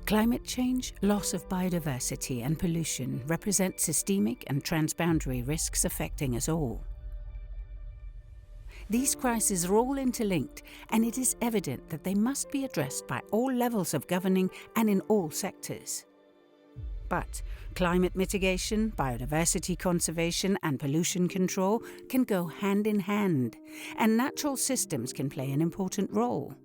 Climate change, loss of biodiversity and pollution represent systemic and transboundary risks affecting us all. These crises are all interlinked, and it is evident that they must be addressed by all levels of governing and in all sectors. But climate mitigation, biodiversity conservation and pollution control can go hand in hand, and natural systems can play an important role.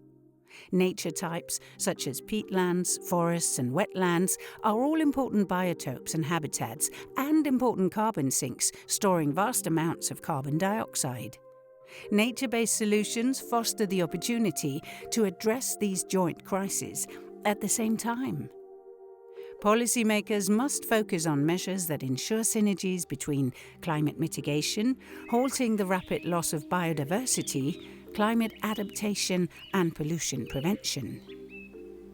Nature types such as peatlands, forests and wetlands are all important biotopes and habitats and important carbon sinks, storing vast amounts of carbon dioxide. Nature-based solutions foster the opportunity to address these joint crises at the same time. Policymakers must focus on measures that ensure synergies between climate mitigation, halting the rapid loss of biodiversity, climate adaptation and pollution prevention.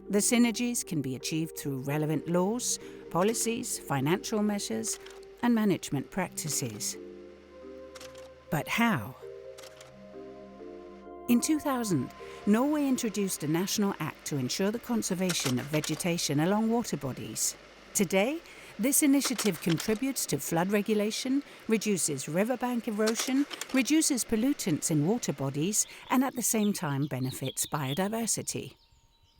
The synergies can be achieved through relevant laws, policies, financial measures and management practices. But how? In 2000, Norway introduced a national act to ensure the conservation of vegetation along water bodies. Today, this initiative contributes to flood regulation, reduces riverbank erosion, reduces pollutants in water bodies, and at the same time benefits biodiversity.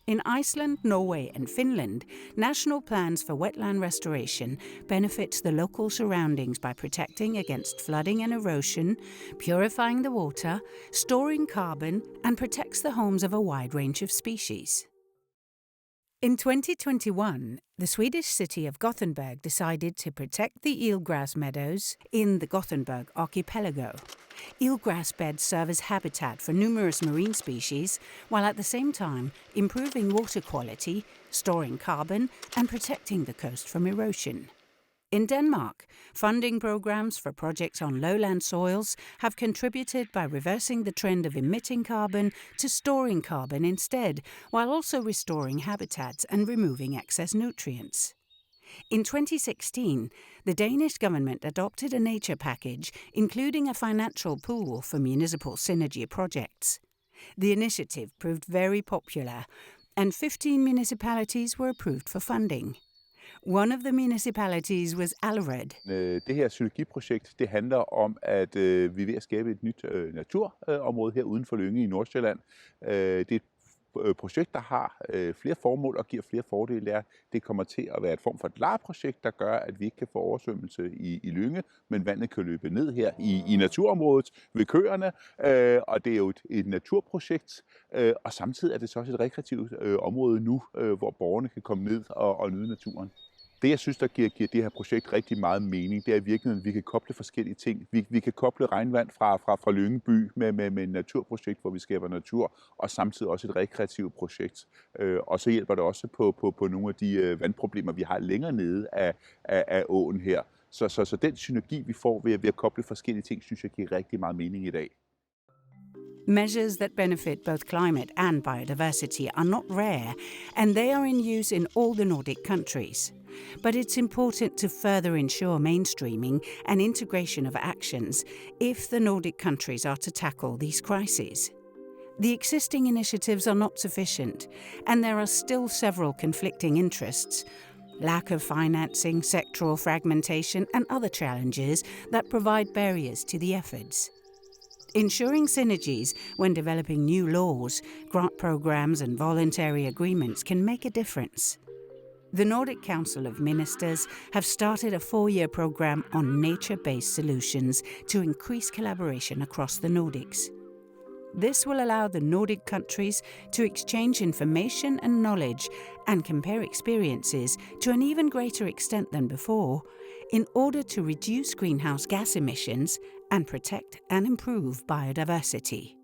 In Iceland, Norway and Finland, national plans for wetland restoration benefit the local surroundings by protecting against flooding and erosion, purifying the water, storing carbon, and protects the homes of a wide range of species. In 2021, the Swedish city of Gothenburg decided to protect the eelgrass meadows in the Gothenburg archipelago. Eelgrass beds serve as habitat for numerous marine species, while at the same time improving water quality, storing carbon, and protecting the coast from erosion. In Denmark, funding programs for projects on lowland soils have contributed by reversing the trend of emitting carbon to storing carbon instead, while also restoring habitats and removing excess nutrients. In 2016, the Danish government adopted a nature package, including a financial pool for municipal synergy projects. The initiative proved very popular, and 15 municipalities were approved for funding. One of the municipalities was Allerød. Det her synergiprojekt, det handler om, at vi er ved at skabe et nyt naturområde her uden for Lynge i Nordsjælland. Det er et projekt, der har flere formål og giver flere fordele. Det kommer til at være et form for et lejeprojekt, der gør, at vi ikke kan få oversvømmelse i Lynge, men vandet kan løbe ned her i naturområdet ved køerne. Og det er jo et naturprojekt, og samtidig er det så også et rekreativt område nu, hvor borgerne kan komme ned og nyde naturen. Det, jeg synes, der giver det her projekt rigtig meget mening, det er i virkeligheden, at vi kan koble forskellige ting. Vi kan koble regnvand fra Lyngby med et naturprojekt, hvor vi skaber natur, og samtidig også et rekreativt projekt. Og så hjælper det også på nogle af de vandproblemer, vi har længere nede af åen her. Så den synergi, vi får ved at koble forskellige ting, synes jeg giver rigtig meget mening i dag. Measures that benefit both climate and biodiversity are not rare, and they are in use in all the Nordic countries. But it's important to further ensure mainstreaming and integration of actions if the Nordic countries are to tackle these crises. The existing initiatives are not sufficient, and there are still several conflicting interests, lack of financing, sectoral fragmentation, and other challenges that provide barriers to the efforts. Ensuring synergies when developing new laws, grant programs and voluntary agreements can make a difference. The Nordic Council of Ministers have started a 4-year program on nature-based solutions to increase collaboration across the Nordics. This will allow the Nordic countries to exchange information and knowledge and compare experiences to an even greater extent than before in order to reduce greenhouse gas emissions and protect and improve biodiversity.